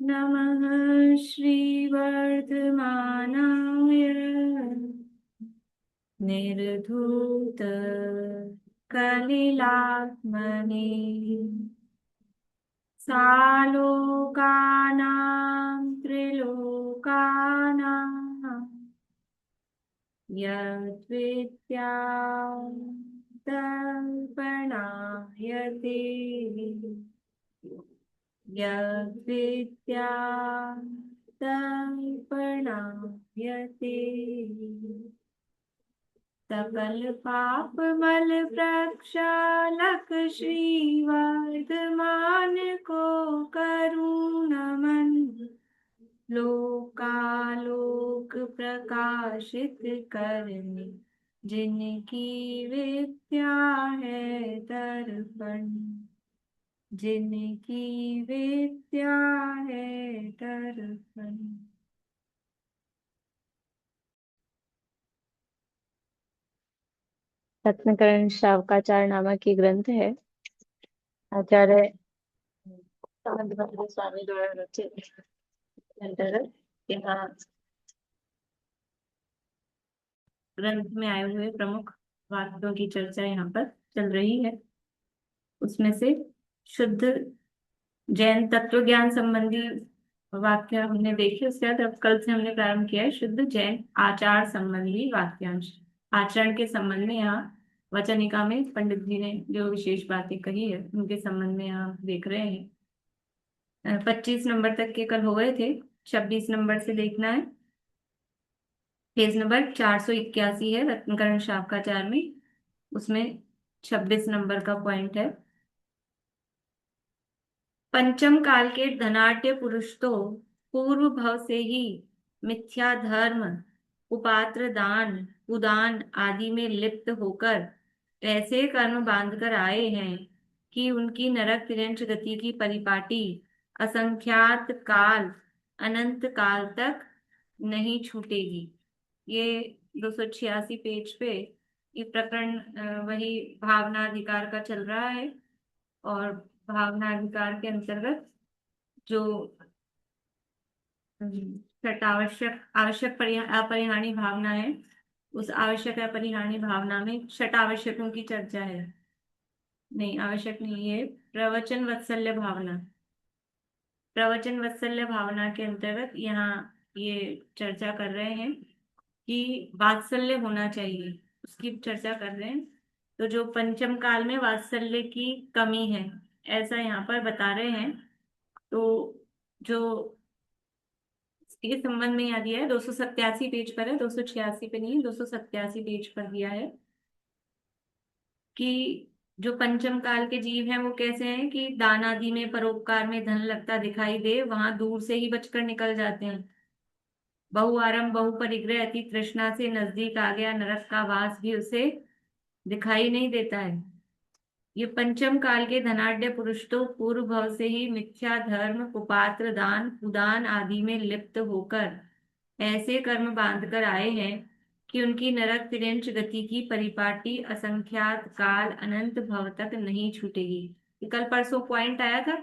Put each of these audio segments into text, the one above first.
नमः श्रीवर्धमानाय निर्धूत कलिलात्मने सालोकानां त्रिलोकानां यद्विद्यां दर्पणायते यद्विद्यां दर्पणायते सकल पाप मल प्रक्षालक श्रीवर्धमान को करुण नमन लोकालोक प्रकाशित करने जिनकी विद्या है दर्पण जिनकी विद्या है दर्पण। रत्नकरण शावकाचार नामक ये ग्रंथ है। आचार्य समंतभद्र स्वामी द्वारा रचित के अंतर्गत यहाँ ग्रंथ में आए हुए प्रमुख वाक्यों की चर्चा यहाँ पर चल रही है। उसमें से शुद्ध जैन तत्व ज्ञान संबंधी वाक्य हमने देखे। उसके बाद अब कल से हमने प्रारंभ किया है शुद्ध जैन आचार संबंधी वाक्यांश। आचरण के संबंध में यहाँ वचनिका में पंडित जी ने जो विशेष बातें कही है उनके संबंध में यहाँ देख रहे हैं। 25 नंबर तक के कल हो गए थे। 26 नंबर से देखना है। पेज नंबर 481 है रत्नकरण शावकाचार में। उसमें 26 नंबर का पॉइंट है। पंचम काल के धनाढ्य पुरुष तो पूर्व भव से ही मिथ्या धर्म कुपात्र दान उदान आदि में लिप्त होकर ऐसे कर्म बांधकर आए हैं कि उनकी नरक तिर्यंच गति की परिपाटी असंख्यात काल अनंत काल तक नहीं छूटेगी। ये 286 पेज पे ये प्रकरण वही भावनाधिकार का चल रहा है। और भावनाधिकार के अंतर्गत जो छठ आवश्यक आवश्यक अपरिहार्य भावना है उस आवश्यक अपरिहार्य भावना में छठ आवश्यकों की चर्चा है। नहीं, आवश्यक नहीं है। प्रवचन वत्सल्य भावना। प्रवचन वत्सल्य भावना के अंतर्गत यहाँ ये चर्चा कर रहे हैं कि वात्सल्य होना चाहिए, उसकी चर्चा कर रहे हैं। तो जो पंचम काल में वात्सल्य की कमी है ऐसा यहाँ पर बता रहे हैं। तो जो इसके संबंध में यहाँ दिया है 287 पेज पर है, 286 पे नहीं, 287 पेज पर दिया है कि जो पंचम काल के जीव हैं वो कैसे हैं कि दान आदि में परोपकार में धन लगता दिखाई दे वहां दूर से ही बचकर निकल जाते हैं। बहु आरंभ बहु परिग्रह अति तृष्णा से नजदीक आ गया नरक का वास भी उसे दिखाई नहीं देता है। ये पंचम काल के धनाढ्य पुरुष तो पूर्व भव से ही मिथ्या धर्म कुपात्र दान उदान आदि में लिप्त होकर ऐसे कर्म बांध कर आए हैं कि उनकी नरक तिर्यंच गति की परिपाटी असंख्यात काल अनंत भव तक नहीं छूटेगी। ये कल परसों पॉइंट आया था।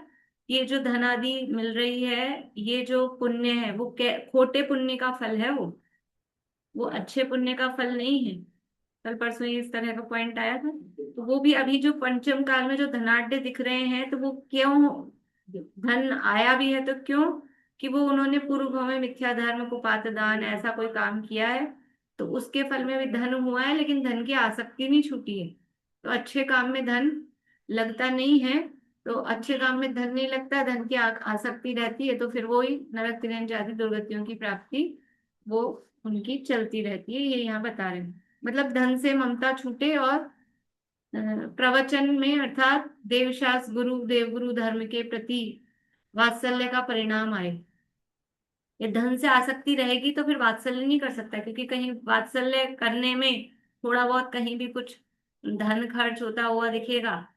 ये जो धन आदि मिल रही है ये जो पुण्य है वो खोटे पुण्य का फल है। वो अच्छे पुण्य का फल नहीं है। कल परसों ये इस तरह का पॉइंट आया था। तो वो भी अभी जो पंचम काल में जो धनाढ्य दिख रहे हैं तो वो क्यों धन आया भी है तो क्यों कि वो उन्होंने पूर्व में मिथ्या धर्म कुपात्र दान ऐसा कोई काम किया है तो उसके फल में भी धन हुआ है लेकिन धन की आसक्ति नहीं छूटी है। तो अच्छे काम में धन लगता नहीं है। तो अच्छे काम में धन नहीं लगता, धन की आसक्ति रहती है तो फिर वो ही नरक तिर्यंच आदि दुर्गतियों की प्राप्ति वो उनकी चलती रहती है। ये यहाँ बता रहे हैं। मतलब धन से ममता छूटे और प्रवचन में अर्थात देवशास्त्र गुरु देवगुरु धर्म के प्रति वात्सल्य का परिणाम आए। ये धन से आसक्ति रहेगी तो फिर वात्सल्य नहीं कर सकता क्योंकि कहीं वात्सल्य करने में थोड़ा बहुत कहीं भी कुछ धन खर्च होता हुआ दिखेगा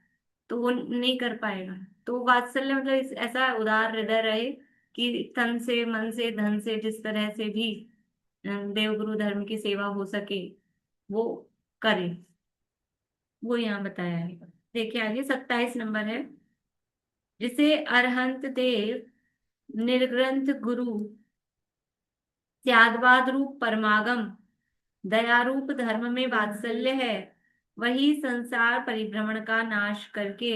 तो वो नहीं कर पाएगा। तो वात्सल्य मतलब ऐसा उदार हृदय रहे कि तन से मन से धन से जिस तरह से भी देवगुरु धर्म की सेवा हो सके वो करे। वो यहाँ बताया है। देखिए आगे 27 नंबर है। जिसे अरहंत देव निर्ग्रंथ गुरु, त्यागवाद रूप परमागम, दया रूप धर्म में वात्सल्य है, वही संसार परिभ्रमण का नाश करके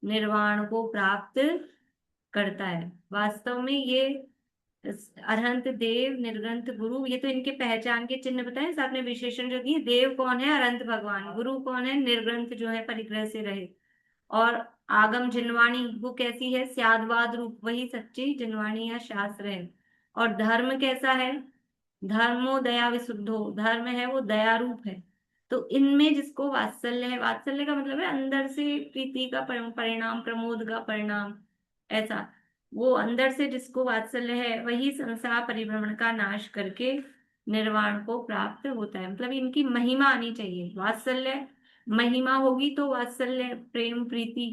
निर्वाण को प्राप्त करता है। वास्तव में ये अरहंत देव, निर्ग्रंथ गुरु, ये तो इनके पहचान के चिन्ह बताए। साथ में विशेषण जो दिए, देव कौन है, अरहंत भगवान, गुरु कौन है, निर्ग्रंथ जो है परिग्रह से रहे, और आगम जिनवाणी वो कैसी है, स्यादवाद रूप, वही सच्ची जिनवाणी या शास्त्र है। और धर्म कैसा है, धर्मो दया विशुद्धो, धर्म है वो दया रूप है। तो इनमें जिसको वात्सल्य है, वात्सल्य का मतलब है अंदर से प्रीति का परिणाम, प्रमोद का परिणाम, ऐसा, वो अंदर से जिसको वात्सल्य है वही संसार परिभ्रमण का नाश करके निर्वाण को प्राप्त होता है। मतलब इनकी महिमा आनी चाहिए, वात्सल्य महिमा होगी तो वात्सल्य प्रेम प्रीति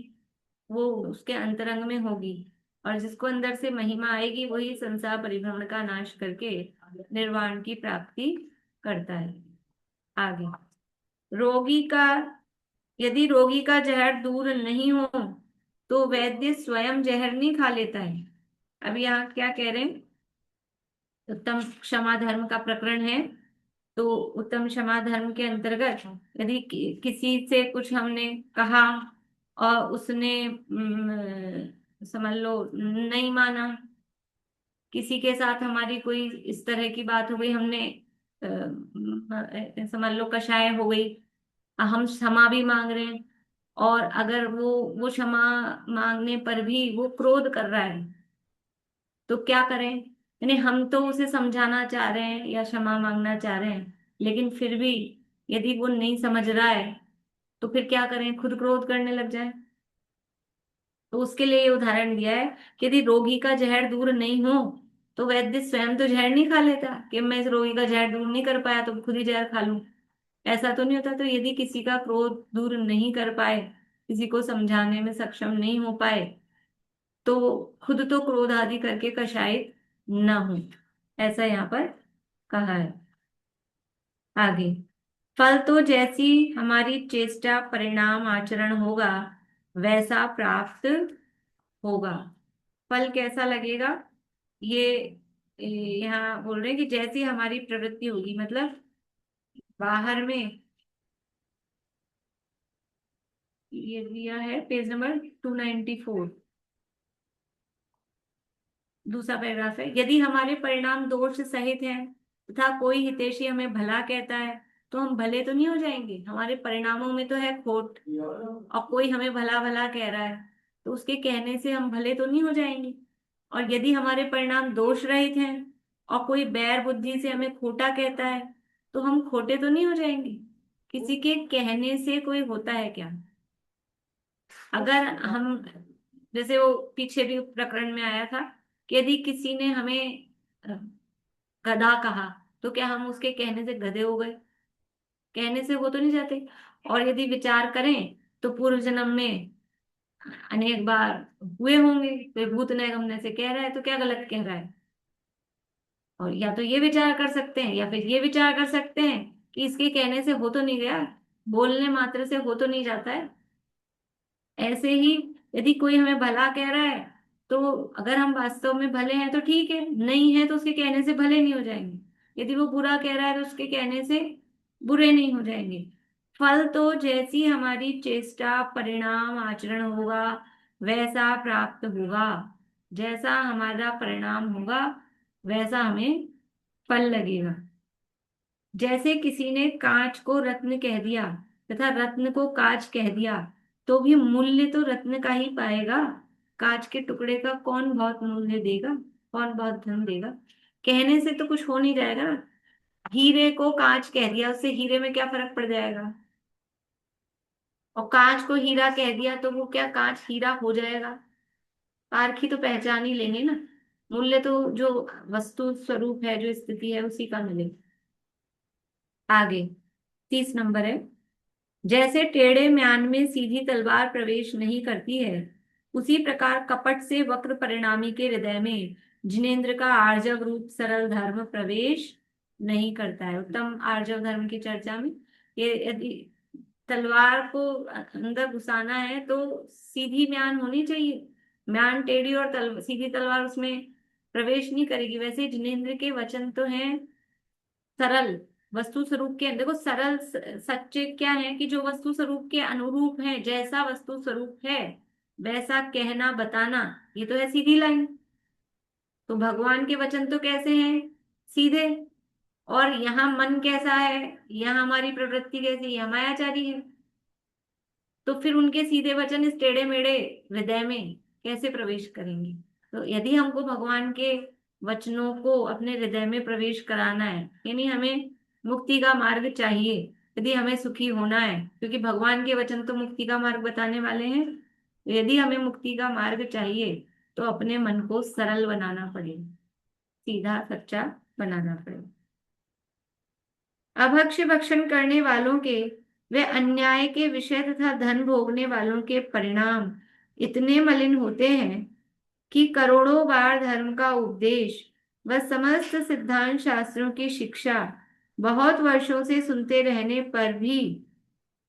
वो उसके अंतरंग में होगी, और जिसको अंदर से महिमा आएगी वही संसार परिभ्रमण का नाश करके निर्वाण की प्राप्ति करता है। आगे, रोगी का, यदि रोगी का जहर दूर नहीं हो तो वैद्य स्वयं जहर नहीं खा लेता है। अब यहाँ क्या कह रहे हैं, उत्तम क्षमा धर्म का प्रकरण है। तो उत्तम क्षमा धर्म के अंतर्गत यदि किसी से कुछ हमने कहा और उसने समझ लो नहीं माना, किसी के साथ हमारी कोई इस तरह की बात हो गई, हमने समझ लो कषाय हो गई, हम क्षमा भी मांग रहे हैं, और अगर वो क्षमा मांगने पर भी वो क्रोध कर रहा है, तो क्या करें। यानी हम तो उसे समझाना चाह रहे हैं या क्षमा मांगना चाह रहे हैं, लेकिन फिर भी यदि वो नहीं समझ रहा है तो फिर क्या करें, खुद क्रोध करने लग जाए। तो उसके लिए ये उदाहरण दिया है कि यदि रोगी का जहर दूर नहीं हो तो वैद्य स्वयं तो जहर नहीं खा लेता कि मैं इस रोगी का जहर दूर नहीं कर पाया तो खुद ही जहर खा लूं, ऐसा तो नहीं होता। तो यदि किसी का क्रोध दूर नहीं कर पाए, किसी को समझाने में सक्षम नहीं हो पाए, तो खुद तो क्रोध आदि करके कषायित न हो, ऐसा यहाँ पर कहा है। आगे, फल तो जैसी हमारी चेष्टा परिणाम आचरण होगा वैसा प्राप्त होगा। फल कैसा लगेगा, ये यहाँ बोल रहे हैं कि जैसी हमारी प्रवृत्ति होगी, मतलब बाहर में, ये दिया है पेज नंबर 294, दूसरा पैराग्राफ है। यदि हमारे परिणाम दोष सहित हैं तथा कोई हितैषी हमें भला कहता है तो हम भले तो नहीं हो जाएंगे, हमारे परिणामों में तो है खोट, और कोई हमें भला भला कह रहा है तो उसके कहने से हम भले तो नहीं हो जाएंगे। और यदि हमारे परिणाम दोष रहित हैं और कोई बैर बुद्धि से हमें खोटा कहता है तो हम खोटे तो नहीं हो जाएंगे। किसी के कहने से कोई होता है क्या, अगर हम, जैसे वो पीछे भी प्रकरण में आया था कि यदि किसी ने हमें अ, गधा कहा तो क्या हम उसके कहने से गधे हो गए, कहने से हो तो नहीं जाते। और यदि विचार करें तो पूर्व जन्म में अनेक बार हुए होंगे, तो भूत ने हमने से कह रहा है तो क्या गलत कह रहा है। और या तो ये विचार कर सकते हैं या फिर ये विचार कर सकते हैं कि इसके कहने से हो तो नहीं गया, बोलने मात्र से हो तो नहीं जाता है। ऐसे ही यदि कोई हमें भला कह रहा है तो अगर हम वास्तव में भले हैं तो ठीक है, नहीं है तो उसके कहने से भले नहीं हो जाएंगे। यदि वो बुरा कह रहा है तो उसके कहने से बुरे नहीं हो जाएंगे। फल तो जैसी हमारी चेष्टा परिणाम आचरण होगा वैसा प्राप्त होगा, जैसा हमारा परिणाम होगा वैसा हमें फल लगेगा। जैसे किसी ने कांच को रत्न कह दिया तथा रत्न को कांच कह दिया तो भी मूल्य तो रत्न का ही पाएगा, कांच के टुकड़े का कौन बहुत मूल्य देगा, कौन बहुत धन देगा। कहने से तो कुछ हो नहीं जाएगा ना, हीरे को कांच कह दिया उससे हीरे में क्या फर्क पड़ जाएगा, और कांच को हीरा कह दिया तो वो क्या कांच हीरा हो जाएगा। पारखी तो पहचान ही लेंगे ना, मूल्य तो जो वस्तु स्वरूप है, जो स्थिति है उसी का मिलेगा। आगे 30 नंबर है, जैसे टेढ़े म्यान में सीधी तलवार प्रवेश नहीं करती है उसी प्रकार कपट से वक्र परिणामी के हृदय में जिनेन्द्र का आर्जव रूप सरल धर्म प्रवेश नहीं करता है। उत्तम आर्जव धर्म की चर्चा में, ये यदि तलवार को अंदर घुसाना है तो सीधी म्यान होनी चाहिए, म्यान टेढ़ी और सीधी तलवार उसमें प्रवेश नहीं करेगी। वैसे ही जिनेंद्र के वचन तो हैं सरल, वस्तु स्वरूप के, देखो सरल सच्चे क्या है कि जो वस्तु स्वरूप के अनुरूप है, जैसा वस्तु स्वरूप है वैसा कहना बताना, ये तो है सीधी लाइन। तो भगवान के वचन तो कैसे हैं? सीधे। और यहाँ मन कैसा है, यहाँ हमारी प्रवृत्ति कैसी है, मायाचारी है। तो फिर उनके सीधे वचन इस टेढ़े मेढ़े हृदय में कैसे प्रवेश करेंगे? तो यदि हमको भगवान के वचनों को अपने हृदय में प्रवेश कराना है, यानी हमें मुक्ति का मार्ग चाहिए, यदि हमें सुखी होना है, क्योंकि भगवान के वचन तो मुक्ति का मार्ग बताने वाले हैं, तो यदि हमें मुक्ति का मार्ग चाहिए तो अपने मन को सरल बनाना पड़ेगा, सीधा सच्चा बनाना पड़ेगा। अभक्ष भक्षण करने वालों के, वे अन्याय के विषय तथा धन भोगने वालों के परिणाम इतने मलिन होते हैं कि करोड़ों बार धर्म का उपदेश व समस्त सिद्धांत शास्त्रों की शिक्षा बहुत वर्षों से सुनते रहने पर भी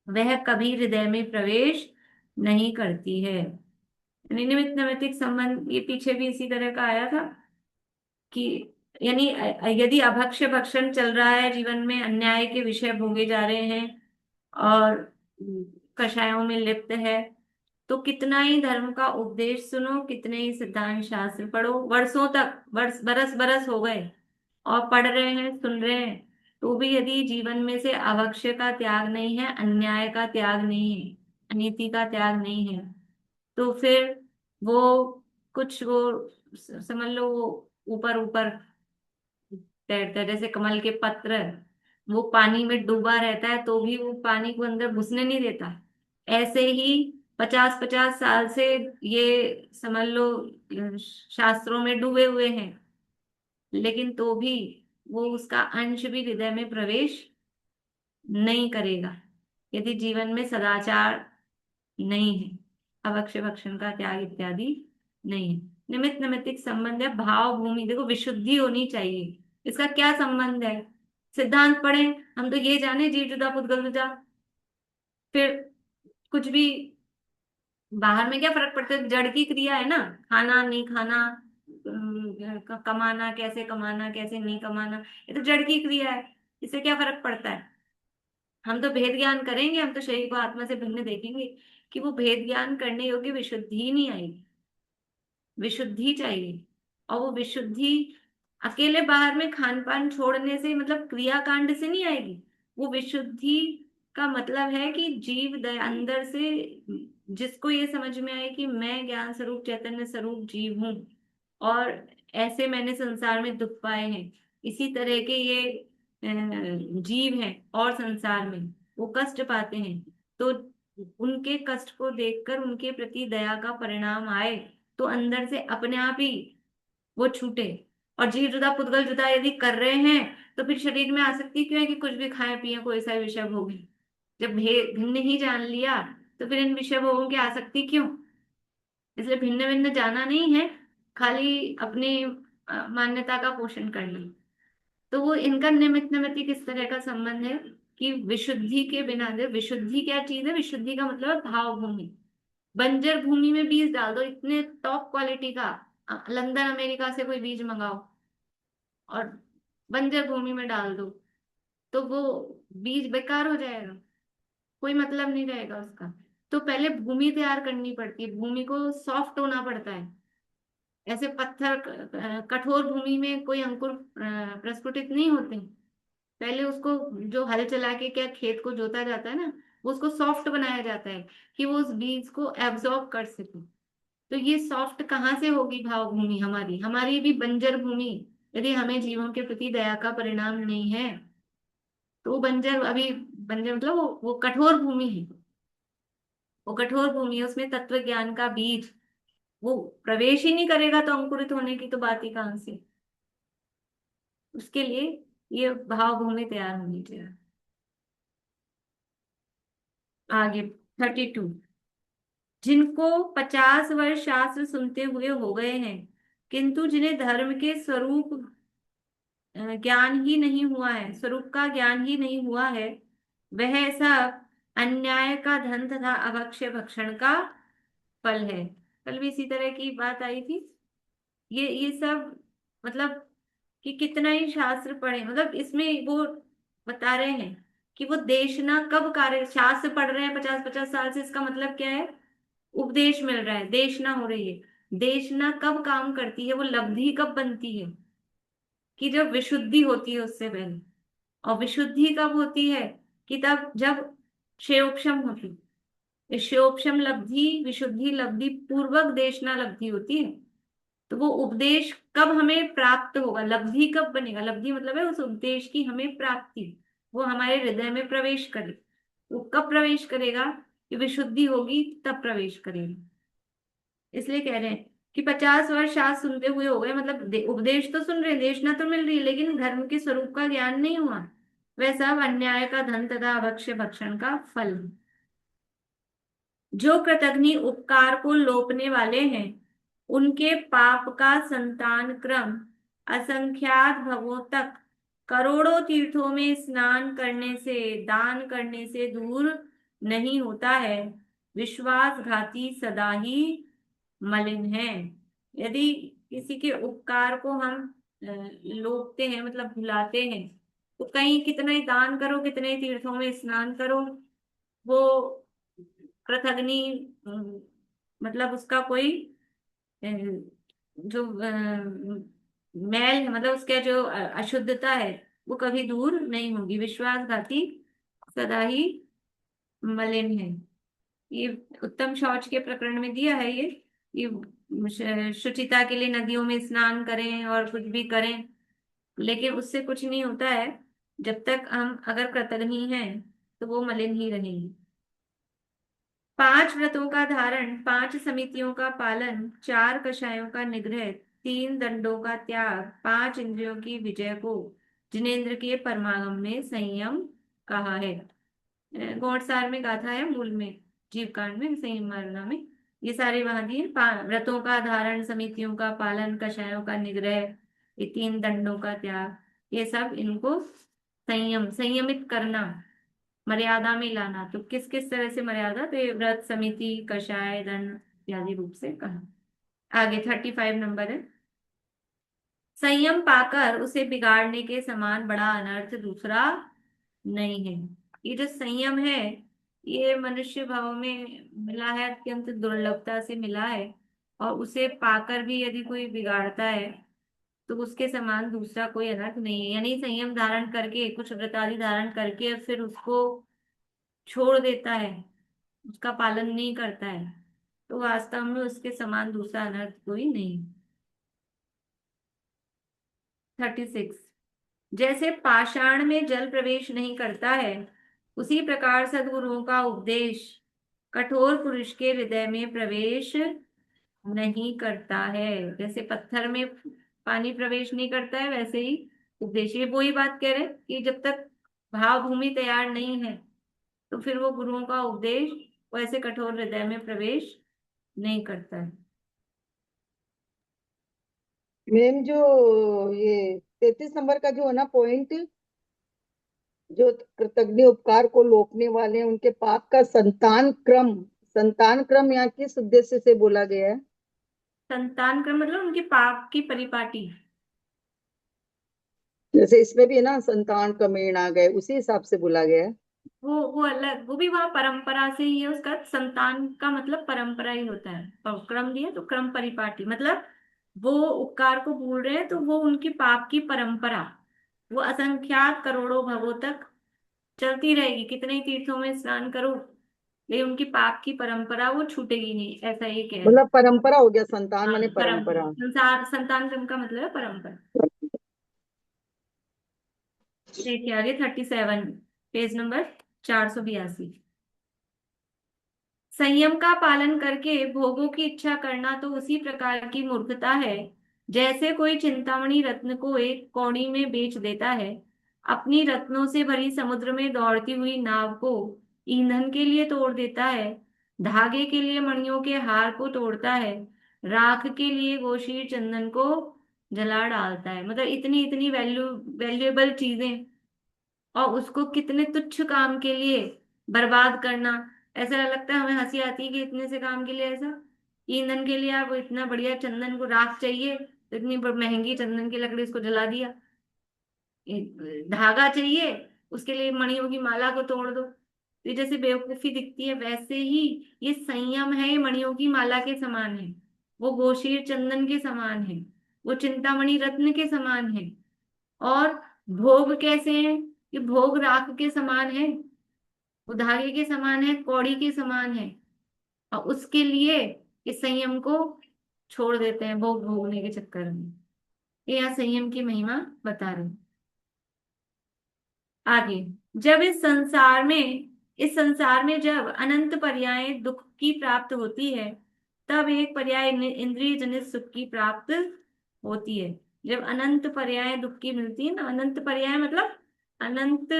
वह कभी हृदय में प्रवेश नहीं करती है। यानी निमित्त नैमित्तिक संबंध, ये पीछे भी इसी तरह का आया था कि यानी यदि अभक्ष्य भक्षण चल रहा है जीवन में, अन्याय के विषय भोगे जा रहे हैं और कषायों में लिप्त है, तो कितना ही धर्म का उपदेश सुनो, कितने ही सिद्धांत शास्त्र पढ़ो, वर्षों तक, वर्ष बरस बरस हो गए और पढ़ रहे हैं, सुन रहे हैं, तो भी यदि जीवन में से अभक्ष्य का त्याग नहीं है, अन्याय का त्याग नहीं है, अनीति का त्याग नहीं है, तो फिर वो कुछ वो समझ लो वो ऊपर ऊपर तैरता है, जैसे कमल के पत्र, वो पानी में डूबा रहता है तो भी वो पानी को अंदर घुसने नहीं देता। ऐसे ही 50-50 साल से ये समझ लो शास्त्रों में डूबे हुए हैं, लेकिन तो भी वो उसका अंश भी हृदय में प्रवेश नहीं करेगा यदि जीवन में सदाचार नहीं है, अभक्ष्य भक्षण का त्याग इत्यादि नहीं है। निमित्त नैमित्तिक संबंध है, भाव भूमि, देखो विशुद्धि होनी चाहिए। इसका क्या संबंध है? सिद्धांत पढ़े, हम तो ये जाने जीव जुदा पुद्गल जुदा, फिर कुछ भी बाहर में क्या फर्क पड़ता है? जड़ की क्रिया है ना, खाना नहीं खाना, कमाना कैसे, कमाना कैसे नहीं कमाना, ये तो जड़ की क्रिया है, इससे क्या फर्क पड़ता है? हम तो भेद ज्ञान करेंगे, हम तो शरीर को आत्मा से भिन्न देखेंगे, कि वो भेद ज्ञान करने योग्य विशुद्धि ही नहीं आएगी। विशुद्धि चाहिए, और वो विशुद्धि अकेले बाहर में खान पान छोड़ने से, मतलब क्रियाकांड से नहीं आएगी। वो विशुद्धि का मतलब है कि जीव अंदर से जिसको ये समझ में आए कि मैं ज्ञान स्वरूप चैतन्य स्वरूप जीव हूँ, और ऐसे मैंने संसार में दुख पाए हैं, इसी तरह के ये जीव हैं और संसार में वो कष्ट पाते हैं, तो उनके कष्ट को देखकर उनके प्रति दया का परिणाम आए, तो अंदर से अपने आप ही वो छूटे। और जीव जुदा पुद्गल जुदा यदि कर रहे हैं, तो फिर शरीर में आसक्ति क्यों है कि कुछ भी खाए पिए, कोई सा विषय भोगे? जब भिन्न ही जान लिया, तो फिर इन विषय भोगों की आसक्ति क्यों? इसलिए भिन्न भिन्न जाना नहीं है, खाली अपनी मान्यता का पोषण करना। तो वो इनका निमित्त निमित्त किस तरह का संबंध है कि विशुद्धि के बिना, विशुद्धि क्या चीज है? विशुद्धि का मतलब है भाव भूमि। बंजर भूमि में बीज डाल दो, इतने टॉप क्वालिटी का, लंदन अमेरिका से कोई बीज मंगाओ और बंजर भूमि में डाल दो, तो वो बीज बेकार हो जाएगा, कोई मतलब नहीं रहेगा उसका। तो पहले भूमि तैयार करनी पड़ती है, भूमि को सॉफ्ट होना पड़ता है। ऐसे पत्थर कठोर भूमि में कोई अंकुर प्रस्फुटित नहीं होते। पहले उसको जो हल चला के क्या खेत को जोता जाता है ना, वो उसको सॉफ्ट बनाया जाता है कि वो उस बीज को एब्जॉर्ब कर सके। तो ये सॉफ्ट कहाँ से होगी? भाव भूमि हमारी, हमारी भी बंजर भूमि यदि हमें जीवों के प्रति दया का परिणाम नहीं है, तो वो बंजर अभी, बंजर मतलब वो कठोर भूमि है, वो कठोर भूमि है, उसमें तत्व ज्ञान का बीज वो प्रवेश ही नहीं करेगा, तो अंकुरित होने की तो बात ही कहाँ से? उसके लिए ये भाव भूमि तैयार होनी चाहिए। आगे 32, जिनको 50 वर्ष शास्त्र सुनते हुए हो गए हैं, किंतु जिन्हें धर्म के स्वरूप ज्ञान ही नहीं हुआ है, स्वरूप का ज्ञान ही नहीं हुआ है, वह सब अन्याय का धन तथा अभक्ष्य भक्षण का फल है। कल भी इसी तरह की बात आई थी। ये सब मतलब कि कितना ही शास्त्र पढ़े, मतलब इसमें वो बता रहे हैं कि वो देशना कब कार्य, शास्त्र पढ़ रहे हैं 50-50 साल से, इसका मतलब क्या है? उपदेश मिल रहा है, देशना हो रही है। देशना कब काम करती है, वो लब्धि कब बनती है? कि जब विशुद्धि होती है उससे पहले। और विशुद्धि कब होती है? कि तब जब क्षयोपशम होती है। क्षयोपशम लब्धि, विशुद्धि लब्धि पूर्वक देशना लब्धि होती है। तो वो उपदेश कब हमें प्राप्त होगा, लब्धि कब बनेगा? लब्धि मतलब है उस उपदेश की हमें प्राप्ति, वो हमारे हृदय में प्रवेश करे। वो कब प्रवेश करेगा? कि विशुद्धि होगी तब प्रवेश करेगा। इसलिए कह रहे हैं कि 50 वर्ष शास्त्र सुनते हुए हो गए, मतलब उपदेश तो सुन रहे हैं, देशना तो मिल रही है, लेकिन धर्म के स्वरूप का ज्ञान नहीं हुआ। वह सब अन्याय का धन तथा अभक्ष्य भक्षण का फल। जो कृतघ्नि उपकार को लोपने वाले हैं, उनके पाप का संतान क्रम असंख्यात भवों तक करोड़ों तीर्थों में स्नान करने से, दान करने से दूर नहीं होता है। विश्वासघाती सदा ही मलिन है। यदि किसी के उपकार को हम लोपते हैं, मतलब भुलाते हैं, तो कहीं कितना ही दान करो, कितने ही तीर्थों में स्नान करो, वो कृतघ्नि मतलब उसका कोई अ, जो मैल है, मतलब उसका जो अशुद्धता है, वो कभी दूर नहीं होगी। विश्वासघाती सदा ही मलिन है। ये उत्तम शौच के प्रकरण में दिया है ये शुचिता के लिए नदियों में स्नान करें और कुछ भी करें, लेकिन उससे कुछ नहीं होता है। जब तक हम अगर कृतघ्नि हैं तो वो मलिन ही रहेंगे। 5 व्रतों का धारण, 5 समितियों का पालन, 4 कषायों का निग्रह, 3 दंडों का त्याग, 5 इंद्रियों की विजय को जिनेंद्र के परमागम में संयम कहा है। गौड़सार में गाथा है, मूल में जीव कांड में, संयम मारना में। ये सारे वहां दिए। व्रतों का धारण, समितियों का पालन, कषायों का निग्रह, ये 3 दंडों का त्याग, ये सब इनको संयम, संयमित करना, मर्यादा में लाना। तो किस किस तरह से मर्यादा? तो ये व्रत, समिति, कषाय, दंड इत्यादि रूप से कहा। आगे 35 नंबर है। संयम पाकर उसे बिगाड़ने के समान बड़ा अनर्थ दूसरा नहीं है। ये जो संयम है, ये मनुष्य भाव में मिला है, अत्यंत दुर्लभता से मिला है। और उसे पाकर भी यदि कोई बिगाड़ता है तो उसके समान दूसरा कोई अनर्थ नहीं है। यानी संयम धारण करके, कुछ व्रत आदि धारण करके, और फिर उसको छोड़ देता है, उसका पालन नहीं करता है, तो वास्तव में उसके समान दूसरा अनर्थ कोई नहीं। 36। जैसे पाषाण में जल प्रवेश नहीं करता है, उसी प्रकार सद्गुरुओं का उपदेश कठोर पुरुष के हृदय में प्रवेश नहीं करता है। जैसे पत्थर में पानी प्रवेश नहीं करता है, वैसे ही उपदेश, ये वो ही बात कह रहे हैं कि जब तक भाव भूमि तैयार नहीं है, तो फिर वो गुरुओं का उपदेश वैसे कठोर हृदय में प्रवेश नहीं करता है। मैम जो ये 33 नंबर का जो है ना पॉइंट, जो कृतज्ञ उपकार को लोपने वाले हैं उनके पाप का संतान क्रम यहाँ किस उद्देश्य से बोला गया है? संतान क्रम मतलब उनके पाप की परिपाटी। जैसे इसमें भी है ना, संतान क्रमेण आ गए, उसी हिसाब से बोला गया है। वो अलग, वो भी वहां परंपरा से ही है। उसका संतान का मतलब परंपरा ही होता है। क्रम दिया तो क्रम परिपाटी, मतलब वो उपकार को भूल रहे हैं तो वो उनकी पाप की परंपरा, वो असंख्यात करोड़ों भवों तक चलती रहेगी। कितने ही तीर्थों में स्नान करो, लेकिन उनकी पाप की परंपरा वो छूटेगी नहीं, ऐसा ये कह रहे हैं। मतलब परंपरा हो गया, संतान हाँ, माने परंपरा, परंपरा। संतान क्रम का मतलब है परंपरा। देखिए आगे 37, पेज नंबर 482। संयम का पालन करके भोगों की इच्छा करना तो उसी प्रकार की मूर्खता है, जैसे कोई चिंतामणि रत्न को एक कौड़ी में बेच देता है, अपनी रत्नों से भरी समुद्र में दौड़ती हुई नाव को ईंधन के लिए तोड़ देता है, धागे के लिए मणियों के हार को तोड़ता है, राख के लिए गोशीर चंदन को जला डालता है। मतलब इतनी इतनी वैल्यूएबल चीजें, और उसको कितने तुच्छ काम के लिए बर्बाद करना। ऐसा लगता है, हमें हंसी आती है कि इतने से काम के लिए ऐसा। ईंधन के लिए आप इतना बढ़िया चंदन को राख चाहिए तो इतनी महंगी चंदन की लकड़ी उसको जला दिया। धागा चाहिए उसके लिए मणियों की माला को तोड़ दो। तो ये जैसे बेवकूफी दिखती है वैसे ही ये संयम है, ये मणियों की माला के समान है, वो गोशीर चंदन के समान है, वो चिंतामणि रत्न के समान है। और भोग कैसे हैं? ये भोग राख के समान है, वो धागे के समान है, कौड़ी के समान है। और उसके लिए इस संयम को छोड़ देते हैं भोग भोगने के चक्कर में। ये यहाँ संयम की महिमा बता रहे हैं। आगे, जब इस संसार में जब अनंत पर्याय दुख की प्राप्त होती है, तब एक पर्याय इंद्रिय जनित सुख की प्राप्त होती है। जब अनंत पर्याय दुख की मिलती है ना, अनंत पर्याय मतलब अनंत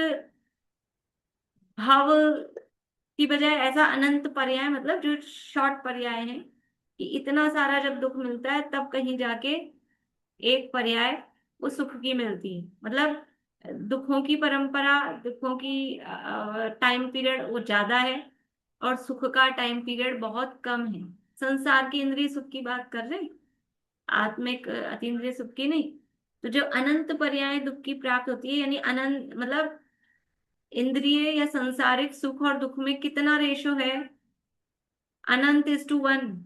भाव की बजाय ऐसा अनंत पर्याय मतलब जो शॉर्ट पर्याय है कि इतना सारा जब दुख मिलता है तब कहीं जाके एक पर्याय वो सुख की मिलती है। मतलब दुखों की परंपरा, दुखों की टाइम पीरियड वो ज्यादा है और सुख का टाइम पीरियड बहुत कम है। संसार की इंद्रिय सुख की बात कर रहे हैं, आत्मिक अतीन्द्रिय सुख की नहीं। तो जो अनंत पर्याय दुख की प्राप्त होती है, यानी अनंत मतलब इंद्रिय या सांसारिक सुख और दुख में कितना रेशो है? अनंत इज टू वन।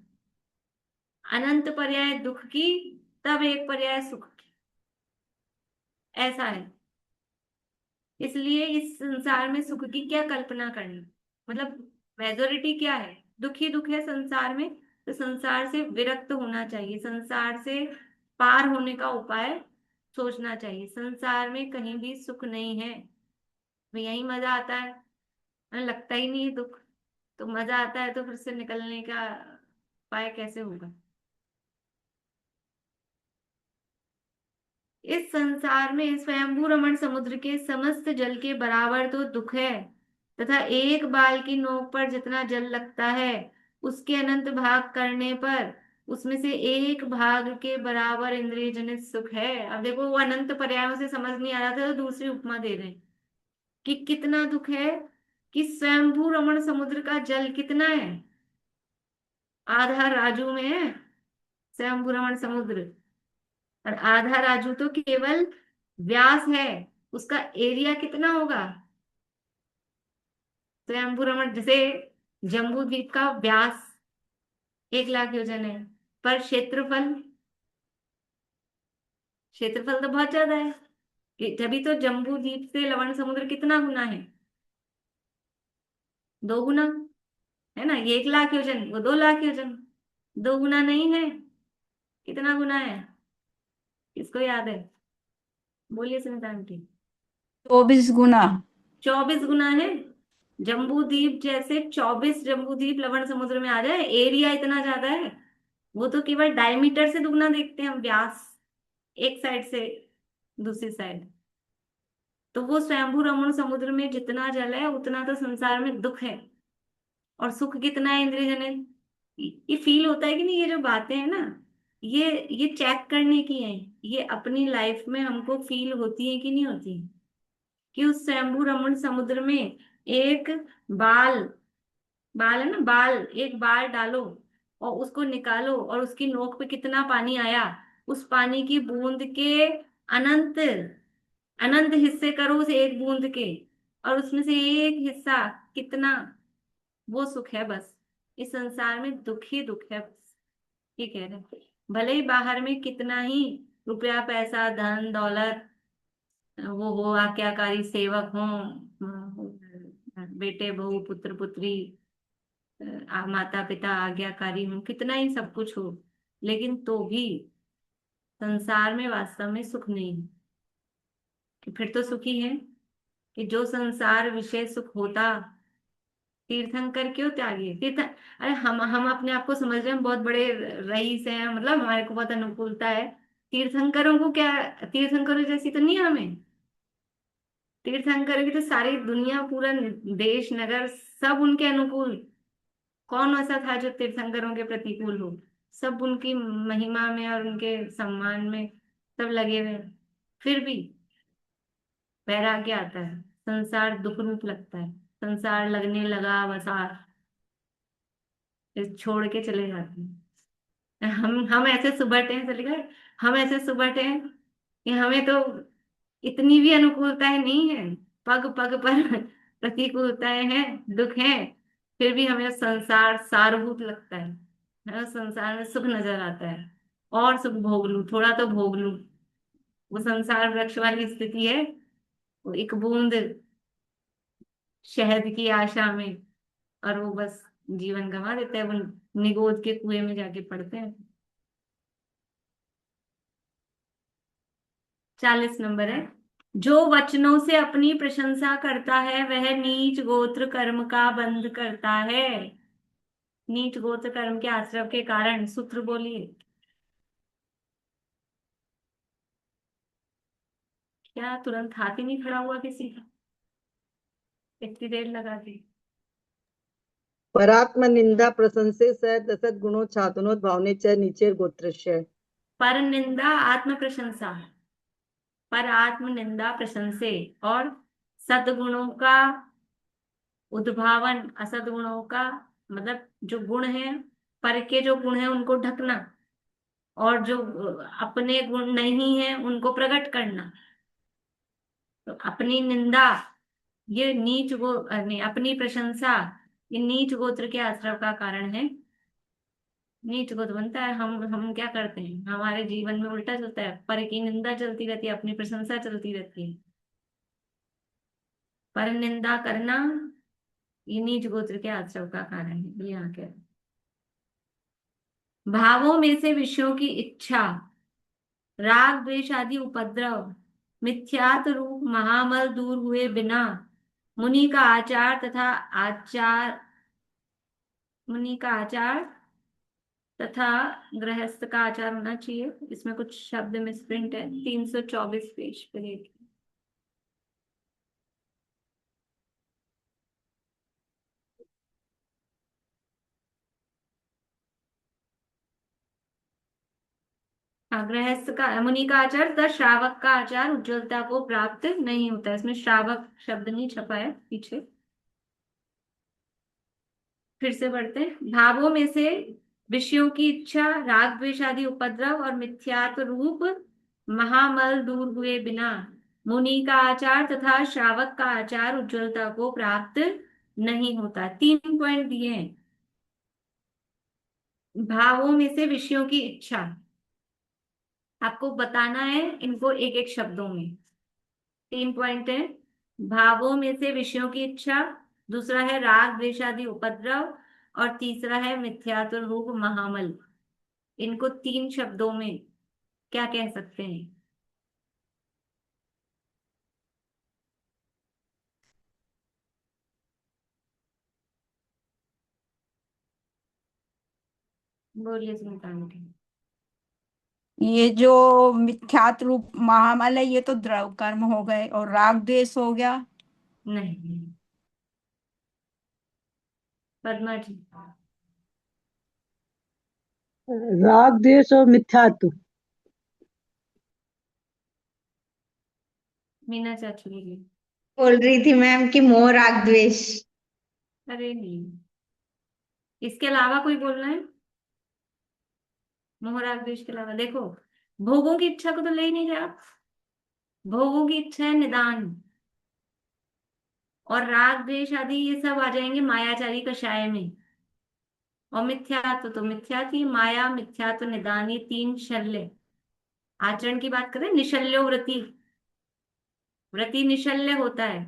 अनंत पर्याय दुख की, तब एक पर्याय सुख की, ऐसा है। इसलिए इस संसार में सुख की क्या कल्पना करनी, मतलब मेजोरिटी क्या है? दुख ही दुख है संसार में। तो संसार से विरक्त होना चाहिए, संसार से पार होने का उपाय सोचना चाहिए। संसार में कहीं भी सुख नहीं है, यही मजा आता है, लगता ही नहीं है दुख। तो मजा आता है तो फिर से निकलने का उपाय कैसे होगा? इस संसार में स्वयंभू रमण समुद्र के समस्त जल के बराबर तो दुख है, तथा एक बाल की नोक पर जितना जल लगता है उसके अनंत भाग करने पर उसमें से एक भाग के बराबर इंद्रिय जनित सुख है। अब देखो, वो अनंत पर्यायों से समझ नहीं आ रहा था तो दूसरी उपमा दे रहे हैं कि कितना दुख है कि स्वयंभू रमण समुद्र का जल कितना है? आधा राजू में है स्वयंभू रमण समुद्र, और आधा राजू तो केवल व्यास है। उसका एरिया कितना होगा? स्वयंभू रमण जैसे जम्बू द्वीप का व्यास 1 लाख योजन है, पर क्षेत्रफल, क्षेत्रफल तो बहुत ज्यादा है। तभी तो जम्बू द्वीप से लवण समुद्र कितना गुना है? 2 गुना है ना। ये 1 लाख योजन, वो 2 लाख योजन, 2 गुना नहीं है। कितना गुना है? किसको याद है? बोलिए सुनीता आंटी। 24 गुना। 24 गुना है। जम्बू द्वीप जैसे 24 जम्बू द्वीप लवण समुद्र में आ जाए, एरिया इतना ज्यादा है। वो तो केवल डायमीटर से दुगना देखते हैं हम, व्यास एक साइड से दूसरी साइड। तो वो स्वयंभू रमण समुद्र में जितना जल है उतना तो संसार में दुख है। और सुख कितना है इंद्रिय जनित? ये फील होता है कि नहीं? ये जो बातें हैं ना, ये चेक करने की है, ये अपनी लाइफ में हमको फील होती है कि नहीं होती? कि उस स्वयंभू रमण समुद्र में एक बाल, बाल है ना, बाल, एक बाल डालो और उसको निकालो और उसकी नोक पे कितना पानी आया, उस पानी की बूंद के अनंत अनंत हिस्से करो उस एक बूंद के, और उसमें से एक हिस्सा कितना, वो सुख है बस। इस संसार में दुख ही दुख है बस। ये कह रहे हैं, भले ही बाहर में कितना ही रुपया पैसा धन दौलत वो हो, आज्ञाकारी सेवक हो, बेटे बहू पुत्र पुत्री, माता पिता आज्ञाकारी हो, कितना ही सब कुछ हो, लेकिन तो भी संसार में वास्तव में सुख नहीं है। कि फिर तो सुखी है कि जो संसार विषय सुख होता, तीर्थंकर क्यों त्यागी? तीर्थ, अरे हम अपने आप को समझ रहे हैं हम बहुत बड़े रईस हैं, मतलब हमारे को बहुत अनुकूलता है। तीर्थंकरों को क्या, तीर्थंकरों जैसी तो नहीं है हमें। तीर्थंकरों की तो सारी दुनिया, पूरा देश नगर सब उनके अनुकूल। कौन ऐसा था जो तीर्थंकरों के प्रतिकूल हो? सब उनकी महिमा में और उनके सम्मान में सब लगे हुए हैं। फिर भी वैराग्य आता है, संसार दुख रूप लगता है, संसार लगने लगा बसा, फिर छोड़ के चले जाते हैं। हम ऐसे सुबह हैं, चले गए। हम ऐसे सुबह हैं कि हमें तो इतनी भी अनुकूलताएं नहीं है। पग पग पर प्रतिकूलताएं हैं, दुख हैं। फिर भी हमें संसार सारभूत लगता है। हमें संसार में सुख नजर आता है। और सुख भोग लूं, थोड़ा तो भोग लूं। वो संसार वृक्ष वाली स्थिति है। वो एक बूंद शहद की आशा में, और वो बस जीवन गंवा देते हैं। वो निगोद के कुएं में जाके पड़ते हैं। 40 नंबर है। जो वचनों से अपनी प्रशंसा करता है वह नीच गोत्र कर्म का बंध करता है। नीच गोत्र कर्म के आश्रव के कारण सूत्र बोलिए। क्या तुरंत हाथ ही नहीं खड़ा हुआ किसी का? इतनी देर लगा दी। परात्म निंदा प्रशंसे स दसत गुणों छातनोत भावने च नीचे गोत्रस्य। पर निंदा आत्म प्रशंसा, पर आत्म निंदा प्रशंसे, और सद्गुणों का उद्भावन, असद्गुणों का मतलब जो गुण है, पर के जो गुण है उनको ढकना, और जो अपने गुण नहीं है उनको प्रकट करना। तो अपनी निंदा, ये नीच गो नहीं, अपनी प्रशंसा, ये नीच गोत्र के आश्रव का कारण है। नीच गोत्र बनता है। हम क्या करते हैं, हमारे जीवन में उल्टा चलता है। पर की निंदा चलती रहती है, अपनी प्रशंसा चलती रहती है। पर निंदा करना ये नीच गोत्र के आश्रव का कारण है, ये यहाँ कह। भावों में से विषयों की इच्छा, राग द्वेष आदि उपद्रव, मिथ्यात रूप महामल दूर हुए बिना, मुनि का आचार तथा आचार मुनि का आचार तथा गृहस्थ का आचार होना चाहिए। इसमें कुछ शब्द मिसप्रिंट है। 324 पेज पे देखिए। हाँ, गृहस्थ का, मुनि का आचार तथा श्रावक का आचार उज्ज्वलता को प्राप्त नहीं होता है। इसमें श्रावक शब्द नहीं छपा है पीछे। फिर से पढ़ते हैं। भावों में से विषयों की इच्छा, राग द्वेष आदि उपद्रव और मिथ्यात्व रूप महामल दूर हुए बिना, मुनि का आचार तथा श्रावक का आचार उज्ज्वलता को प्राप्त नहीं होता। 3 पॉइंट दिए हैं। भावों में से विषयों की इच्छा, आपको बताना है इनको एक एक शब्दों में। 3 पॉइंट है। भावों में से विषयों की इच्छा, दूसरा है राग द्वेष आदि उपद्रव, और तीसरा है मिथ्यात्व रूप महामल। इनको 3 शब्दों में क्या कह सकते हैं? बोलिए सुनता हूँ। ये जो मिथ्यात्व रूप महामल है ये तो द्रव कर्म हो गए, और राग द्वेष हो गया। नहीं। पद्मा जी। राग द्वेष और मिथ्यात्व। मीना चाचू जी। बोल रही थी मैम कि मोह राग द्वेष। अरे नहीं, इसके अलावा कोई बोलना है? मोह राग द्वेष के अलावा देखो, भोगों की इच्छा को तो ले ही नहीं रहे आप। भोगों की इच्छा है निदान, और राग द्वेष आदि ये सब आ जाएंगे मायाचारी कषाय में। और मिथ्यात्व तो मिथ्या थी, माया मिथ्यात्व निदान, ये 3 शल्य। आचरण की बात करें, निशल्यो व्रति, व्रति निशल्य होता है।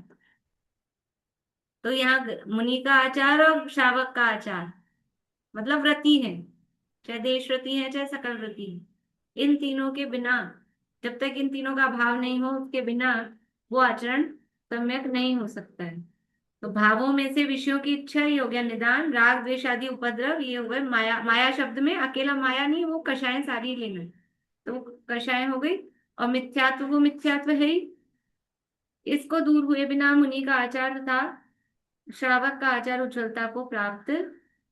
तो यहाँ मुनि का आचार और श्रावक का आचार मतलब व्रति है, चाहे देश व्रति है चाहे सकल व्रति है। इन तीनों के बिना, जब तक इन तीनों का भाव नहीं हो उसके बिना वो आचरण सम्यक नहीं हो सकता है। तो भावों में से विषयों की इच्छा, ये हो गया निदान। राग द्वेष आदि उपद्रव, ये हो गए माया। माया शब्द में अकेला माया नहीं, वो कषाय सारी लेना है। तो वो कषाय हो गई। और मिथ्यात्व, वो मिथ्यात्व है ही। इसको दूर हुए बिना मुनि का आचार तथा श्रावक का आचार उज्ज्वलता को प्राप्त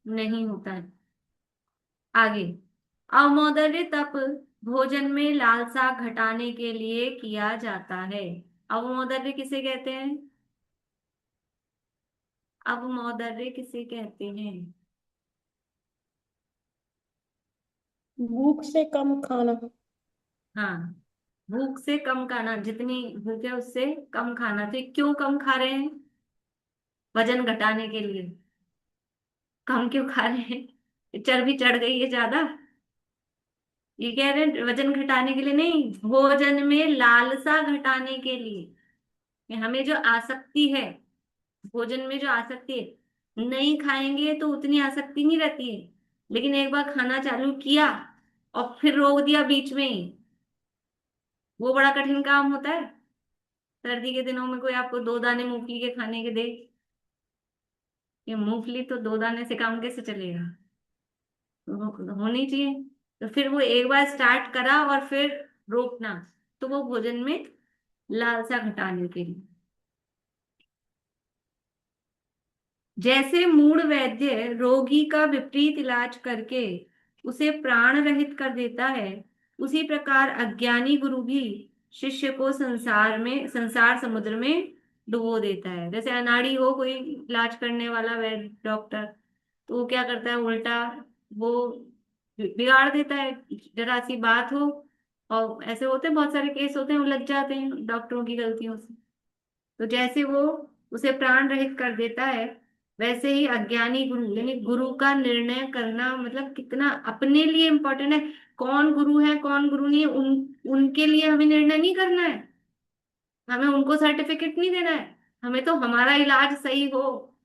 नहीं होता है। आगे, अवमौदर्य तप भोजन में लालसा घटाने के लिए किया जाता है। अवमौदर्य किसे कहते हैं? अवमौदर्य किसे कहते हैं? भूख से कम खाना। हाँ, भूख से कम खाना, जितनी भूख है उससे कम खाना। तो ये क्यों कम खा रहे हैं? वजन घटाने के लिए। कम क्यों खा रहे हैं? चर्बी चढ़ गई है ज्यादा? ये कह रहे हैं वजन घटाने के लिए नहीं, भोजन में लालसा घटाने के लिए। कि हमें जो आसक्ति है, भोजन में जो आसक्ति है, नहीं खाएंगे तो उतनी आसक्ति नहीं रहती है। लेकिन एक बार खाना चालू किया और फिर रोक दिया बीच में ही, वो बड़ा कठिन काम होता है। सर्दी के दिनों में कोई आपको 2 दाने मूंगफली के खाने के दे, ये मूंगफली तो 2 दाने से काम कैसे चलेगा? होनी चाहिए। तो फिर वो एक बार स्टार्ट करा और फिर रोकना, तो वो भोजन में लालसा घटाने के लिए। जैसे मूढ़ वैद्य रोगी का विपरीत इलाज करके उसे प्राण रहित कर देता है, उसी प्रकार अज्ञानी गुरु भी शिष्य को संसार समुद्र में डुबो देता है। जैसे अनाड़ी हो कोई इलाज करने वाला वैद्य डॉक्टर, तो वो क्या करता है उल्टा, वो बिगाड़ देता है। जरा सी बात हो, और ऐसे होते हैं बहुत सारे केस होते हैं, उलझ जाते हैं डॉक्टरों की गलतियों से। तो जैसे वो उसे प्राण रहित कर देता है, वैसे ही अज्ञानी गुरु, यानी गुरु का निर्णय करना मतलब कितना अपने लिए इम्पोर्टेंट है। कौन गुरु है कौन गुरु नहीं है, उनके लिए हमें निर्णय नहीं करना है। हमें उनको सर्टिफिकेट नहीं देना है। हमें तो हमारा इलाज सही हो,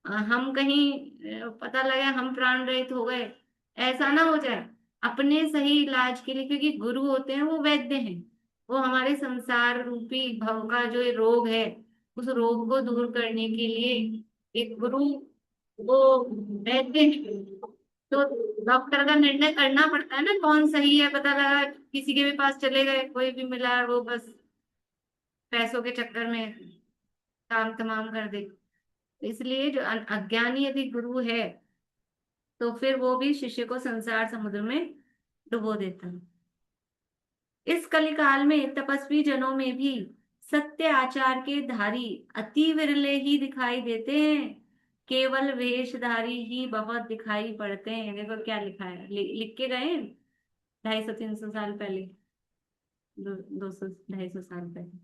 हम कहीं पता लगे हम प्राण रहित हो गए, ऐसा ना हो जाए। अपने सही इलाज के लिए, क्योंकि गुरु होते हैं वो वैद्य हैं, वो हमारे संसार रूपी भव का जो ये रोग है, उस रोग को दूर करने के लिए एक गुरु, वो वैद्य हैं। तो डॉक्टर का निर्णय करना पड़ता है ना, कौन सही है। पता लगा किसी के भी पास चले गए, कोई भी मिला, वो बस पैसों के चक्कर में काम तमाम कर दे। इसलिए जो अज्ञानी यदि गुरु है, तो फिर वो भी शिष्य को संसार समुद्र में डुबो देता है। इस कलिकाल में तपस्वी जनों में भी सत्य आचार के धारी अति विरले ही दिखाई देते हैं। केवल वेशधारी ही बहुत दिखाई पड़ते हैं। देखो क्या लिखा है, लिख के गए हैं 250-300 साल पहले, 200-250 साल पहले,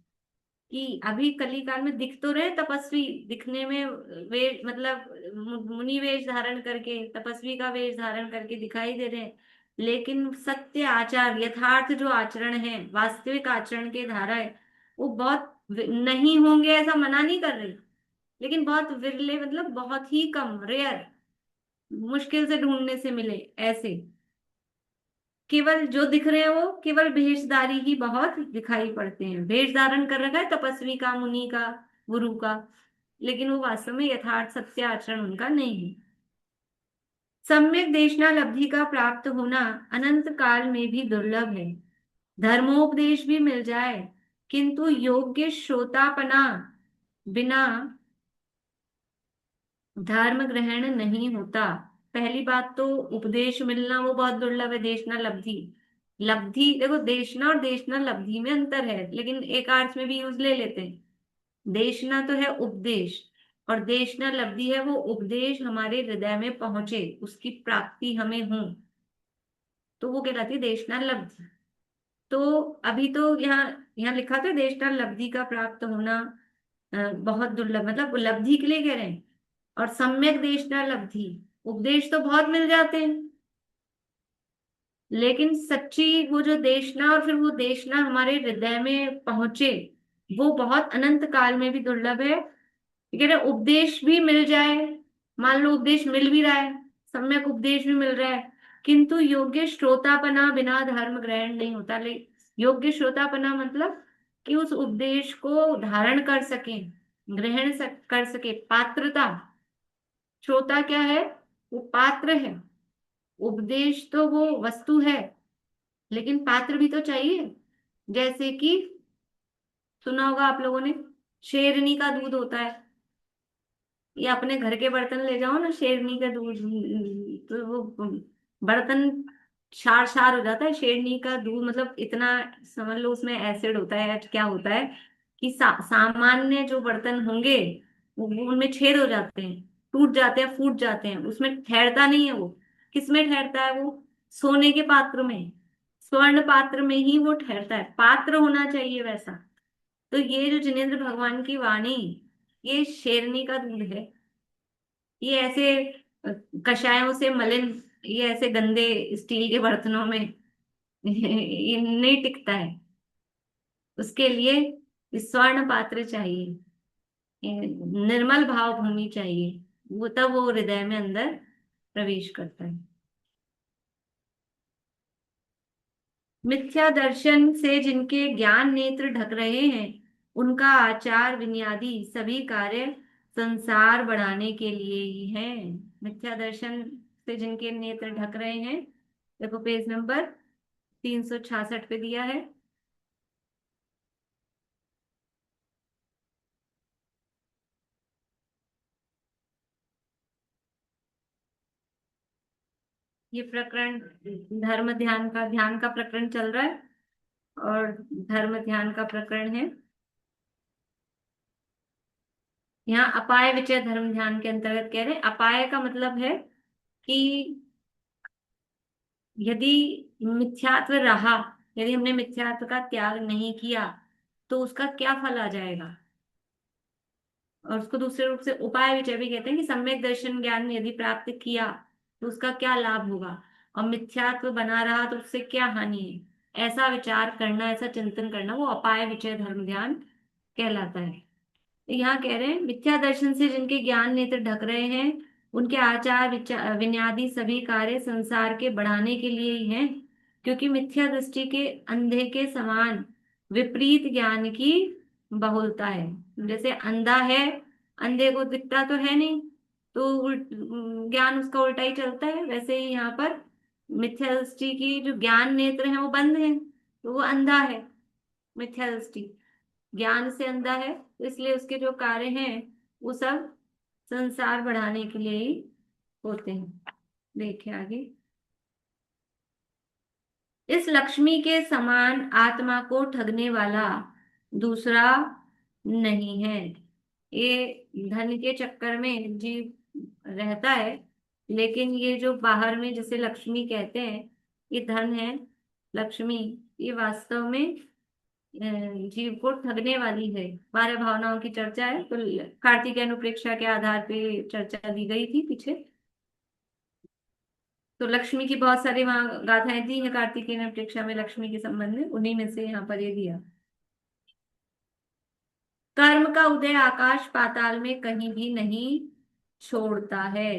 कि अभी कलिकाल में दिख तो रहे तपस्वी, दिखने में वे मतलब मुनि वेश धारण करके, तपस्वी का वेश धारण करके दिखाई दे रहे हैं। लेकिन सत्य आचार, यथार्थ जो आचरण है, वास्तविक आचरण के धारा है, वो बहुत नहीं होंगे ऐसा मना नहीं कर रहे, लेकिन बहुत विरले, मतलब बहुत ही कम, रेयर, मुश्किल से ढूंढने से मिले ऐसे। केवल जो दिख रहे हैं वो केवल भेषधारी ही बहुत दिखाई पड़ते हैं। भेष धारण कर रखा है तपस्वी का, मुनि का, गुरु का, लेकिन वो वास्तव में यथार्थ सत्य आचरण उनका नहीं है। सम्यक देशना लब्धि का प्राप्त होना अनंत काल में भी दुर्लभ है। धर्मोपदेश भी मिल जाए, किंतु योग्य श्रोतापना बिना धर्म ग्रहण नहीं होता। पहली बात तो उपदेश मिलना वो बहुत दुर्लभ है। देशना लब्धि, लब्धि देखो, देशना और देशना लब्धि में अंतर है, लेकिन एक अर्थ में भी यूज ले लेते हैं। देशना तो है उपदेश, और देशना लब्धि है वो उपदेश हमारे हृदय में पहुंचे, उसकी प्राप्ति हमें हो, तो वो कहलाती है देशना लब्धि। तो अभी तो यहाँ यहाँ लिखा था देशना लब्धि का प्राप्त होना बहुत दुर्लभ, मतलब लब्धि के लिए कह रहे हैं। और सम्यक देशना लब्धि, उपदेश तो बहुत मिल जाते हैं, लेकिन सच्ची वो जो देशना और फिर वो देशना हमारे हृदय में पहुंचे, वो बहुत अनंत काल में भी दुर्लभ है। ठीक है ना, उपदेश भी मिल जाए, मान लो उपदेश मिल भी रहा है, सम्यक उपदेश भी मिल रहा है, किंतु योग्य श्रोतापना बिना धर्म ग्रहण नहीं होता। ले योग्य श्रोतापना मतलब कि उस उपदेश को धारण कर सके, कर सके, पात्रता। श्रोता क्या है? वो पात्र है। उपदेश तो वो वस्तु है, लेकिन पात्र भी तो चाहिए। जैसे कि सुना होगा आप लोगों ने, शेरनी का दूध होता है, या अपने घर के बर्तन ले जाओ ना, शेरनी का दूध, तो वो बर्तन क्षार क्षार हो जाता है। शेरनी का दूध मतलब इतना, समझ लो उसमें एसिड होता है, क्या होता है कि सामान्य जो बर्तन होंगे वो उनमें छेद हो जाते हैं, टूट जाते हैं, फूट जाते हैं, उसमें ठहरता नहीं है वो। किसमें ठहरता है वो? सोने के पात्र में, स्वर्ण पात्र में ही वो ठहरता है, पात्र होना चाहिए वैसा। तो ये जो जिनेंद्र भगवान की वाणी, ये शेरनी का दूध है। ये ऐसे अ, कषायों से मलिन, ये ऐसे गंदे स्टील के बर्तनों में ये नहीं टिकता है। उसके लिए स्वर्ण पात्र चाहिए, ये निर्मल भाव भूमि चाहिए, वो तब वो हृदय में अंदर प्रवेश करता है। मिथ्या दर्शन से जिनके ज्ञान नेत्र ढक रहे हैं, उनका आचार विनयादि सभी कार्य संसार बढ़ाने के लिए ही है। मिथ्या दर्शन से जिनके नेत्र ढक रहे हैं, देखो पेज नंबर 366 पे दिया है। ये प्रकरण धर्म ध्यान का प्रकरण चल रहा है, और धर्म ध्यान का प्रकरण है। यहाँ अपाय विचय धर्म ध्यान के अंतर्गत कह रहे हैं, अपाय का मतलब है कि यदि मिथ्यात्व रहा, यदि हमने मिथ्यात्व का त्याग नहीं किया, तो उसका क्या फल आ जाएगा। और उसको दूसरे रूप से उपाय विचय भी कहते हैं कि सम्यक दर्शन ज्ञान यदि प्राप्त किया तो उसका क्या लाभ होगा, और मिथ्यात्व बना रहा तो उससे क्या हानि है। ऐसा विचार करना, ऐसा चिंतन करना, वो अपाय विचय धर्म ध्यान कहलाता है। तो यहाँ कह रहे हैं मिथ्या दर्शन से जिनके ज्ञान नेत्र ढक रहे हैं, उनके आचार विचार विन्यादी सभी कार्य संसार के बढ़ाने के लिए ही हैं। क्योंकि मिथ्या दृष्टि के अंधे के समान विपरीत ज्ञान की बहुलता है। जैसे अंधा है, अंधे को दिखता तो है नहीं, तो ज्ञान उसका उल्टा ही चलता है। वैसे ही यहाँ पर मिथ्या दृष्टि की जो ज्ञान नेत्र है वो बंद है, तो वो अंधा है। मिथ्या दृष्टि ज्ञान से अंधा है, तो इसलिए उसके जो कार्य हैं वो सब संसार बढ़ाने के लिए ही होते हैं। देखिए आगे, इस लक्ष्मी के समान आत्मा को ठगने वाला दूसरा नहीं है। ये धन के चक्कर में जीव रहता है, लेकिन ये जो बाहर में जिसे लक्ष्मी कहते हैं, ये धन है, लक्ष्मी, ये वास्तव में जीव को ठगने वाली है। 12 भावनाओं की चर्चा है, तो कार्तिकेय अनुप्रेक्षा के आधार पे चर्चा दी गई थी पीछे। तो लक्ष्मी की बहुत सारी वहां गाथाएं दी है कार्तिकेय अनुप्रेक्षा में लक्ष्मी के संबंध में, उन्हीं में से यहाँ पर ये दिया। कर्म का उदय आकाश पाताल में कहीं भी नहीं छोड़ता है।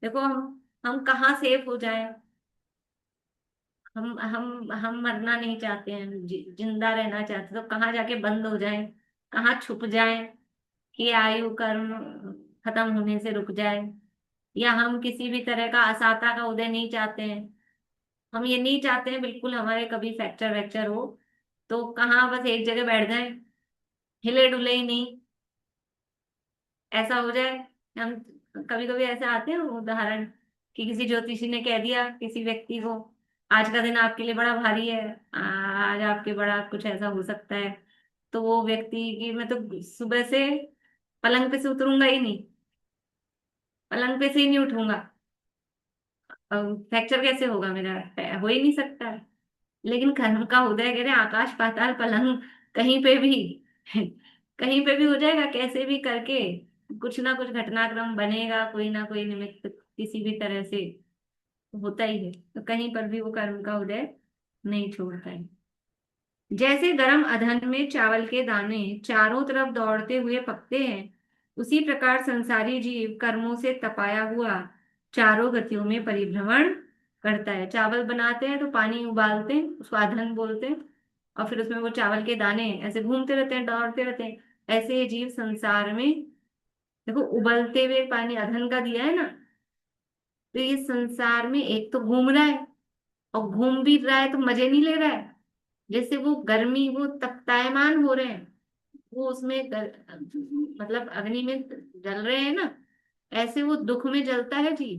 देखो हम कहाँ सेफ हो जाएं, हम मरना नहीं चाहते हैं, जिंदा रहना चाहते हैं, तो कहाँ जाके बंद हो जाएं, कहाँ छुप जाएं कि आयु कर्म खत्म होने से रुक जाए। या हम किसी भी तरह का असाता का उदय नहीं चाहते हैं, हम ये नहीं चाहते हैं बिल्कुल हमारे कभी फ्रैक्चर वैक्चर हो, तो कहाँ बस एक जगह बैठ जाए, हिले डुले ही नहीं, ऐसा हो जाए। हम कभी कभी ऐसे आते हैं उदाहरण कि किसी ज्योतिषी ने कह दिया किसी व्यक्ति को, आज का दिन आपके लिए बड़ा भारी है, आज आपके बड़ा कुछ ऐसा हो सकता है। तो वो व्यक्ति की मैं तो सुबह से पलंग पे से उतरूंगा ही नहीं, पलंग पे से ही नहीं उठूंगा। फ्रैक्चर कैसे होगा मेरा, हो ही नहीं सकता है। लेकिन कर्म का उदय कह रहे हैं, आकाश पाताल पलंग कहीं पे भी कहीं पे भी हो जाएगा, कैसे भी करके कुछ ना कुछ घटनाक्रम बनेगा, कोई ना कोई निमित्त किसी भी तरह से होता ही है। तो कहीं पर भी वो कर्म का उदय नहीं छोड़ता है। जैसे गर्म अधन में चावल के दाने चारों तरफ दौड़ते हुए पकते हैं, उसी प्रकार संसारी जीव कर्मों से तपाया हुआ चारों गतियों में परिभ्रमण करता है। चावल बनाते हैं तो पानी उबालते हैं, उसको अधन बोलते हैं, और फिर उसमें वो चावल के दाने ऐसे घूमते रहते हैं, दौड़ते रहते हैं। ऐसे ये जीव संसार में, देखो उबलते हुए पानी अधन का दिया है ना, तो ये संसार में एक तो घूम रहा है, और घूम भी रहा है तो मजे नहीं ले रहा है। जैसे वो गर्मी, वो तप्तायमान हो रहे हैं, वो उसमें मतलब अग्नि में जल रहे हैं ना, ऐसे वो दुख में जलता है जी,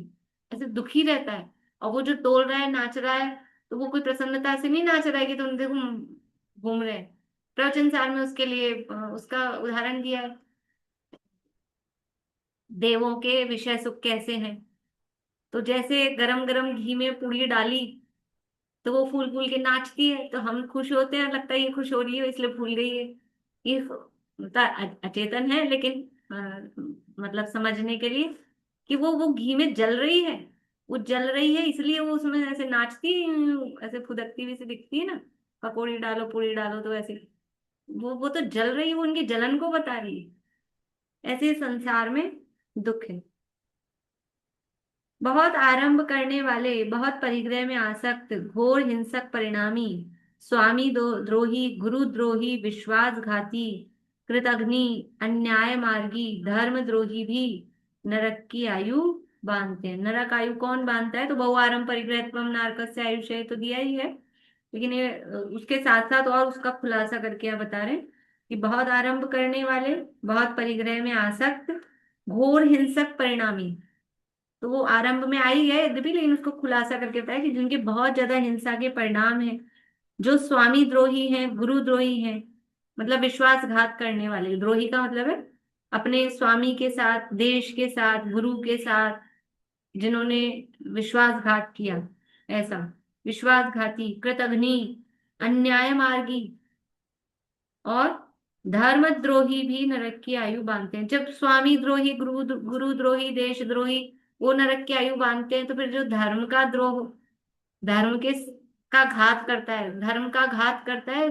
ऐसे दुखी रहता है। और वो जो डोल रहा है, नाच रहा है, तो वो कोई प्रसन्नता से नहीं नाच रहा है कि तुम देखो घूम रहे हैं। प्रवचन सार में उसके लिए उसका उदाहरण दिया है, देवों के विषय सुख कैसे हैं। तो जैसे गरम गरम घी में पूड़ी डाली, तो वो फूल फूल के नाचती है, तो हम खुश होते हैं, लगता है ये खुश हो रही है इसलिए फूल गई है। ये अचेतन है, लेकिन मतलब समझने के लिए कि वो घी में जल रही है, वो जल रही है इसलिए वो उसमें ऐसे नाचती है, ऐसे फुदकती हुई से दिखती है ना, पकौड़ी डालो पूड़ी डालो तो ऐसे, वो तो जल रही है, वो उनकी जलन को बता रही है। ऐसे संसार में दुख है। बहुत आरंभ करने वाले, बहुत परिग्रह में आसक्त, घोर हिंसक परिणामी, स्वामी द्रोही, गुरु द्रोही, विश्वासघाती, कृतघ्नि, अन्याय मार्गी, धर्म द्रोही भी नरक की आयु बांधते हैं। नरक आयु कौन बांधता है? तो बहु आरंभ परिग्रह त्वम नारकस्य आयुषे तो दिया ही है, लेकिन ये उसके साथ साथ और उसका खुलासा करके आप बता रहे हैं कि बहुत आरंभ करने वाले, बहुत परिग्रह में आसक्त, घोर हिंसक परिणामी, तो वो आरंभ में आई है यद्यपि, लेकिन उसको खुलासा करके बताया कि जिनके बहुत ज्यादा हिंसा के परिणाम हैं, जो स्वामी द्रोही हैं, गुरु द्रोही हैं, मतलब विश्वासघात करने वाले। द्रोही का मतलब है अपने स्वामी के साथ, देश के साथ, गुरु के साथ जिन्होंने विश्वासघात किया, ऐसा विश्वासघाती, कृतघ्नि, अन्याय मार्गी और धर्मद्रोही भी नरक की आयु बांधते हैं। जब स्वामी द्रोही, गुरु द्रोही, देशद्रोही वो नरक की आयु बांधते हैं, तो फिर जो धर्म का द्रोह, धर्म के का घात करता है, धर्म का घात करता है,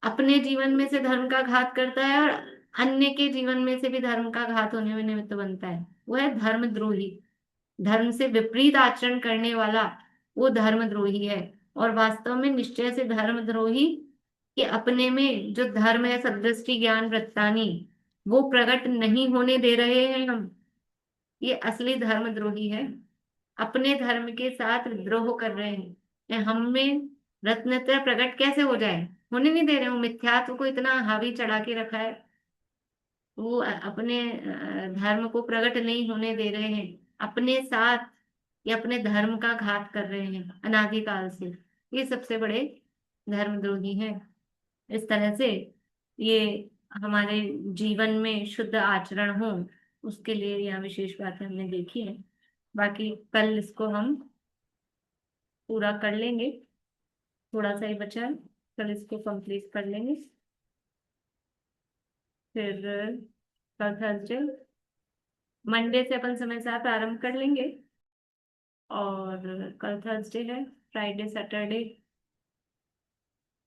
अपने जीवन में से धर्म का घात करता है और अन्य के जीवन में से भी धर्म का घात होने में निमित्त बनता है, वो है धर्मद्रोही। धर्म से विपरीत आचरण करने वाला वो धर्मद्रोही है। और वास्तव में निश्चय से धर्मद्रोही कि अपने में जो धर्म है, सदृष्टि ज्ञान वृत्तानि, वो प्रकट नहीं होने दे रहे हैं हम, ये असली धर्मद्रोही है। अपने धर्म के साथ विद्रोह कर रहे हैं, हम में रत्नत्रय प्रकट कैसे हो जाए, होने नहीं दे रहे। वो मिथ्यात्व को इतना हावी चढ़ा के रखा है, वो अपने धर्म को प्रकट नहीं होने दे रहे हैं, अपने साथ ये अपने धर्म का घात कर रहे हैं अनादिकाल से। ये सबसे बड़े धर्मद्रोही हैं। इस तरह से ये हमारे जीवन में शुद्ध आचरण हो, उसके लिए यह विशेष बातें हमने देखी है। बाकी कल इसको हम पूरा कर लेंगे, थोड़ा सा ही बचा है, कल इसको कंप्लीट कर लेंगे। फिर कल थर्सडे, मंडे से अपन समय से प्रारंभ कर लेंगे, और कल थर्सडे है, फ्राइडे सैटरडे,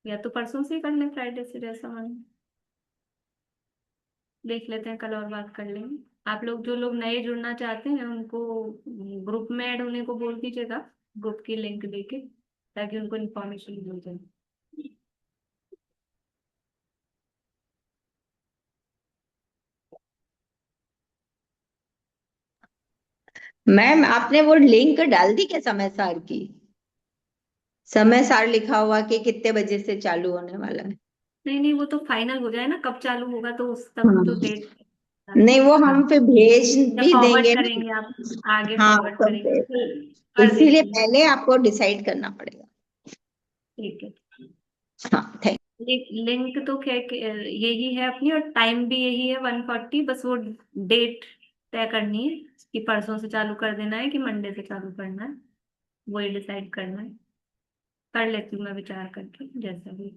या तो परसों से ही कर लें, फ्राइडे से जैसा मन, देख लेते हैं, कल और बात कर लेंगे। आप लोग जो लोग नए जुड़ना चाहते हैं उनको ग्रुप में ऐड होने को बोल दीजिएगा, ग्रुप की लिंक देके, ताकि उनको इन्फॉर्मेशन मिल जाए। मैम आपने वो लिंक डाल दी क्या समय सार की? समय सार लिखा हुआ कि कितने बजे से चालू होने वाला है? नहीं नहीं, वो तो फाइनल हो जाए ना, कब चालू होगा तो उस तक तो हाँ, डेट। नहीं वो हाँ, हम फिर भेज या भी फॉरवर्ड देंगे ना। करेंगे आप, आगे हाँ फॉरवर्ड तो करेंगे, फिर कर इसीलिए देती हूँ। पहले आपको डिसाइड करना पड़ेगा। ठीक है। हाँ थैंक। लिंक तो यही है अपनी, और टाइम भी यही है 1:40, बस वो डेट तय करनी है कि परसों से चालू कर देना है कि मंडे से चालू करना है, वही डिसाइड करना है। कर लेती हूँ मैं विचार करके, जैसा भी।